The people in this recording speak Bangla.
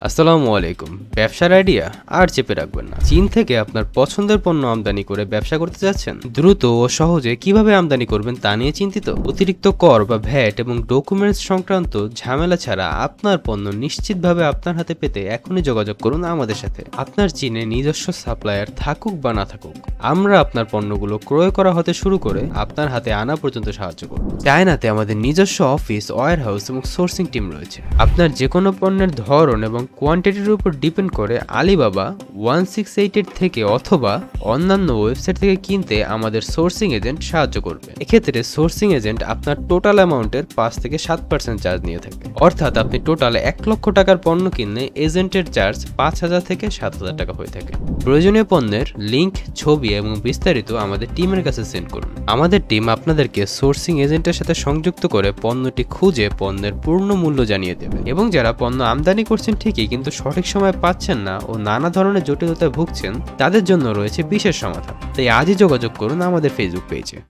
আসসালামু আলাইকুম। ব্যবসার আইডিয়া আর চেপে রাখবেন না। চীন থেকে আপনার পছন্দের পণ্য আমদানি করে ব্যবসা করতে যাচ্ছেন? দ্রুত ও সহজে কিভাবে আমদানি করবেন তা নিয়ে চিন্তিত? অতিরিক্ত কর বা ভ্যাট এবং ডকুমেন্টস সংক্রান্ত ঝামেলা ছাড়া আপনার পণ্য নিশ্চিতভাবে আপনার হাতে পেতে এখনই যোগাযোগ করুন আমাদের সাথে। আপনার চীনে নিজস্ব সাপ্লায়ার থাকুক বা না থাকুক, আমরা আপনার পণ্যগুলো ক্রয় করা হতে শুরু করে আপনার হাতে আনা পর্যন্ত সাহায্য করব। চায়নাতে আমাদের নিজস্ব অফিস, ওয়্যারহাউস এবং সোর্সিং টিম রয়েছে। আপনার যে কোনো পণ্যের ধরন এবং কোয়ান্টিটির উপর ডিপেন্ড করে আলিবাবা 168 থেকে অথবা অন্যান্য ওয়েবসাইট থেকে কিনতে আমাদের সোর্সিং এজেন্ট সাহায্য করবে। এক্ষেত্রে সোর্সিং এজেন্ট আপনার টোটাল অ্যামাউন্টের 5 থেকে 7% চার্জ নিয়ে থাকে। অর্থাৎ আপনি টোটাল 1 লক্ষ টাকার পণ্য কিনলে এজেন্টের চার্জ 5,000 থেকে 7,000 টাকা হয়ে থাকে। প্রয়োজনীয় পণ্যের লিংক, ছবি এবং বিস্তারিত আমাদের টিমের কাছে সেন্ড করুন। আমাদের টিম আপনাদেরকে সোর্সিং এজেন্টের সাথে সংযুক্ত করে পণ্যটি খুঁজে পণ্যের পূর্ণ মূল্য জানিয়ে দেবে। এবং যারা পণ্য আমদানি করছেন ঠিকই কিন্তু সঠিক সময় পাচ্ছেন না ও নানা ধরনের জটিলতায় ভুগছেন, তাদের জন্য রয়েছে বিশেষ সমাধান। তাই আজই যোগাযোগ করুন আমাদের ফেসবুক পেজে।